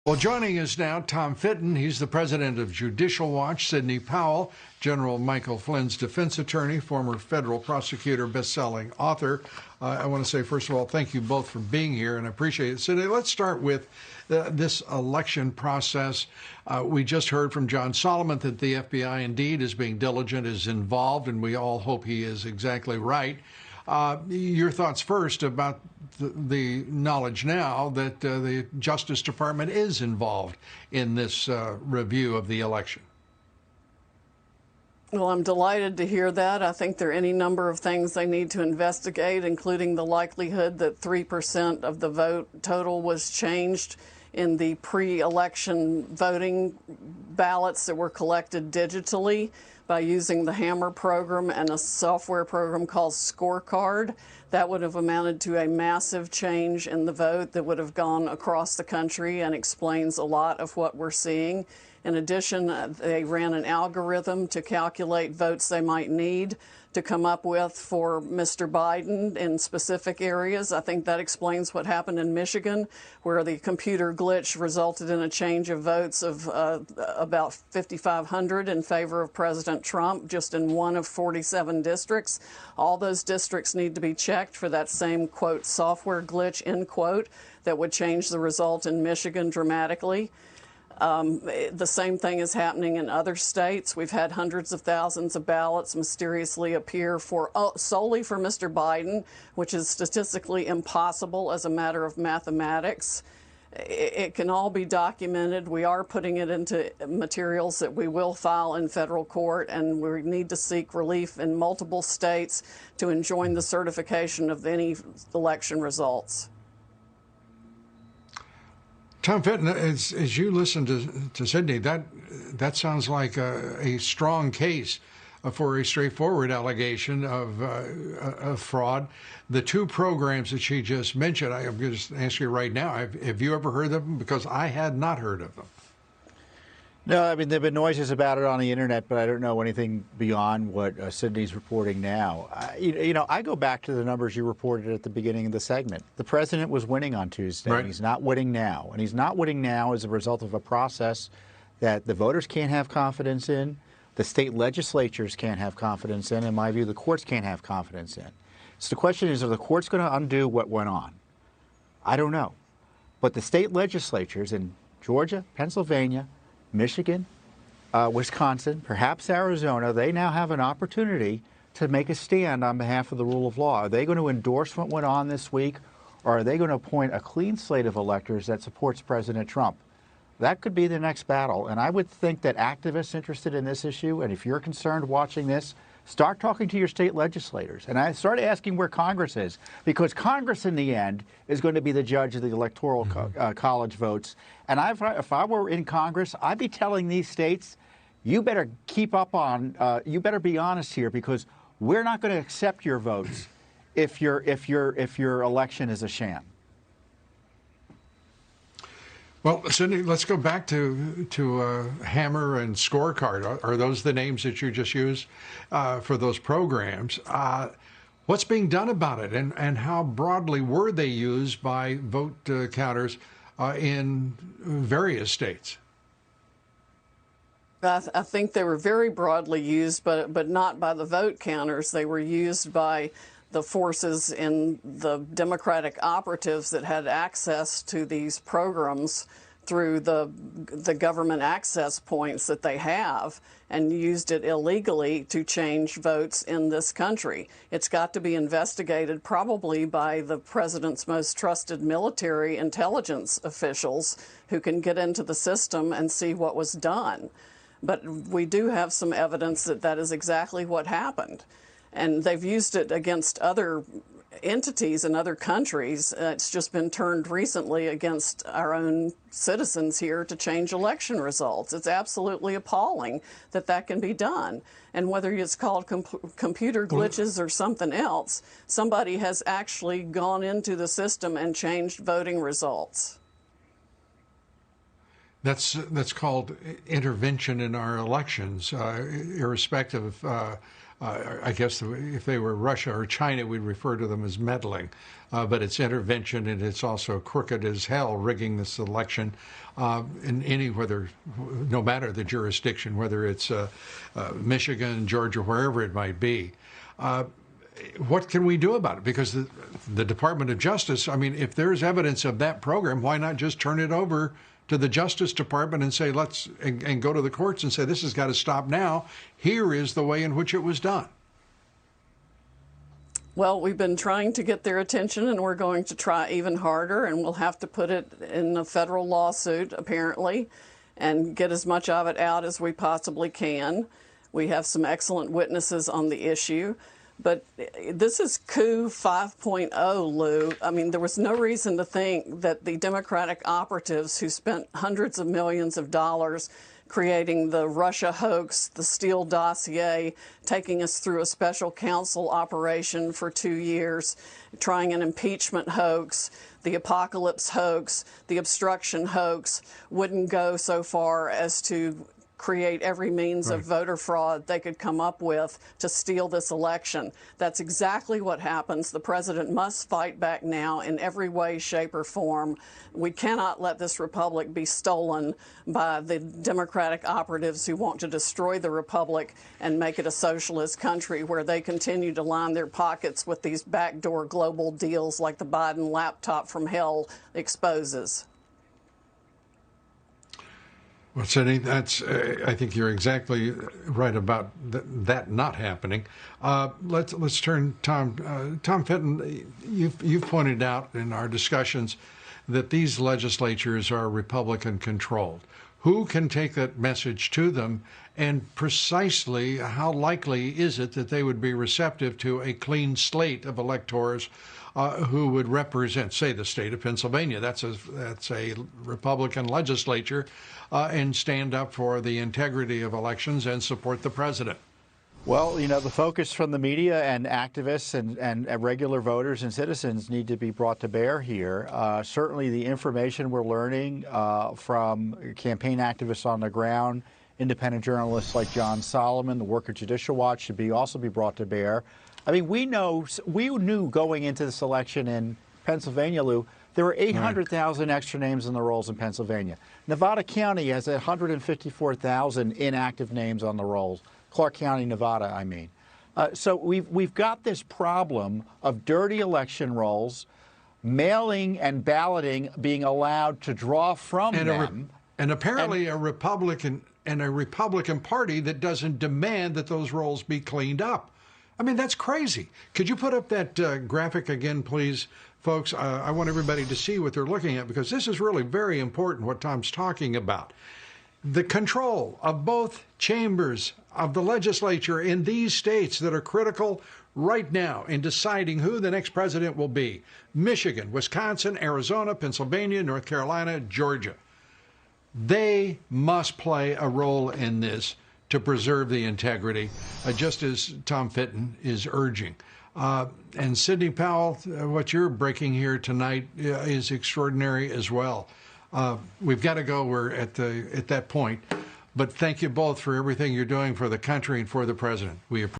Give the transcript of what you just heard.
Well, joining us now, Tom Fitton. He's the president of Judicial Watch. Sidney Powell, General Michael Flynn's defense attorney, former federal prosecutor, best-selling author. I want to say, first of all, thank you both for being here, and I appreciate it. Sidney, let's start with this election process. We just heard from John Solomon that the FBI indeed is being diligent, is involved, and we all hope he is exactly right. Your thoughts first about the knowledge now that the Justice Department is involved in this review of the election. Well, I'm delighted to hear that. I think there are any number of things they need to investigate, including the likelihood that 3% of the vote total was changed in the pre-election voting ballots that were collected digitally by using the hamr program and a software program called scorecard. That would have amounted to a massive change in the vote that would have gone across the country and explains a lot of what we're seeing. In addition, they ran an algorithm to calculate votes they might need to come up with for Mr. Biden in specific areas. I think that explains what happened in Michigan, where the computer glitch resulted in a change of votes of about 5,500 in favor of President Trump, just in one of 47 districts. All those districts need to be checked for that same, quote, software glitch, end quote, that would change the result in Michigan dramatically. The same thing is happening in other states. We've had hundreds of thousands of ballots mysteriously appear solely for Mr. Biden, which is statistically impossible as a matter of mathematics. It can all be documented. We are putting it into materials that we will file in federal court, and we need to seek relief in multiple states to enjoin the certification of any election results. Tom Fitton, as you listen to Sidney, that sounds like a strong case for a straightforward allegation of fraud. The two programs that she just mentioned, I'm going to ask you right now, have you ever heard of them? Because I had not heard of them. No, I mean, there have been noises about it on the internet, but I don't know anything beyond what Sidney's reporting now. I go back to the numbers you reported at the beginning of the segment. The president was winning on Tuesday. Right. He's not winning now. And he's not winning now as a result of a process that the voters can't have confidence in, the state legislatures can't have confidence in, in my view, the courts can't have confidence in. So the question is, are the courts going to undo what went on? I don't know. But the state legislatures in Georgia, Pennsylvania, Michigan, Wisconsin, perhaps Arizona, they now have an opportunity to make a stand on behalf of the rule of law. Are they going to endorse what went on this week, or are they going to appoint a clean slate of electors that supports President Trump? That could be the next battle, and I would think that activists interested in this issue, and if you're concerned watching this, start talking to your state legislators. And I started asking where Congress is, because Congress, in the end, is going to be the judge of the electoral college votes. And if I were in Congress, I'd be telling these states, you better keep up on, you better be honest here, because we're not going to accept your votes if your election is a sham. Well, Sidney, let's go back to hamr and scorecard. Are those the names that you just used for those programs? What's being done about it, and how broadly were they used by vote counters in various states? I think they were very broadly used, but not by the vote counters. They were used by the forces in the Democratic operatives that had access to these programs through the government access points that they have, and used it illegally to change votes in this country. It's got to be investigated, probably by the president's most trusted military intelligence officials who can get into the system and see what was done. But we do have some evidence that that is exactly what happened. And they've used it against other entities in other countries. It's just been turned recently against our own citizens here to change election results. It's absolutely appalling that that can be done. And whether it's called computer glitches or something else, somebody has actually gone into the system and changed voting results. That's called intervention in our elections, irrespective I guess if they were Russia or China, we'd refer to them as meddling. But it's intervention, and it's also crooked as hell, rigging this election no matter the jurisdiction, whether it's Michigan, Georgia, wherever it might be. What can we do about it? Because the Department of Justice, I mean, if there's evidence of that program, why not just turn it over to the Justice Department and say, and go to the courts and say, this has got to stop now. Here is the way in which it was done. Well, we've been trying to get their attention, and we're going to try even harder, and we'll have to put it in a federal lawsuit, apparently, and get as much of it out as we possibly can. We have some excellent witnesses on the issue. But this is coup 5.0, Lou. I mean, there was no reason to think that the Democratic operatives who spent hundreds of millions of dollars creating the Russia hoax, the Steele dossier, taking us through a special counsel operation for 2 years, trying an impeachment hoax, the apocalypse hoax, the obstruction hoax, wouldn't go so far as to create every means of voter fraud they could come up with to steal this election. That's exactly what happens. The president must fight back now in every way, shape, or form. We cannot let this republic be stolen by the Democratic operatives who want to destroy the republic and make it a socialist country where they continue to line their pockets with these backdoor global deals like the Biden laptop from hell exposes. Well, Sidney, I think you're exactly right about that not happening. Let's turn, Tom Fitton, you've pointed out in our discussions that these legislatures are Republican-controlled. Who can take that message to them, and precisely how likely is it that they would be receptive to a clean slate of electors who would represent, say, the state of Pennsylvania? That's a Republican legislature, and stand up for the integrity of elections and support the president. Well, you know, the focus from the media and activists and regular voters and citizens need to be brought to bear here. Certainly the information we're learning from campaign activists on the ground, independent journalists like John Solomon, the work of Judicial Watch should also be brought to bear. I mean, we knew going into this election in Pennsylvania, Lou, there were 800,000 extra names in the rolls in Pennsylvania. Nevada County has 154,000 inactive names on the rolls. Clark County, Nevada, I mean. So we've got this problem of dirty election rolls, mailing and balloting being allowed to draw from them. And apparently a Republican Party that doesn't demand that those rolls be cleaned up. I mean, that's crazy. Could you put up that graphic again, please, folks? I want everybody to see what they're looking at, because this is really very important, what Tom's talking about. The control of both chambers of the legislature in these states that are critical right now in deciding who the next president will be: Michigan, Wisconsin, Arizona, Pennsylvania, North Carolina, Georgia. They must play a role in this to preserve the integrity, just as Tom Fitton is urging. And Sidney Powell, what you're breaking here tonight is extraordinary as well. We've got to go. We're at that point. But thank you both for everything you're doing for the country and for the president. We appreciate it.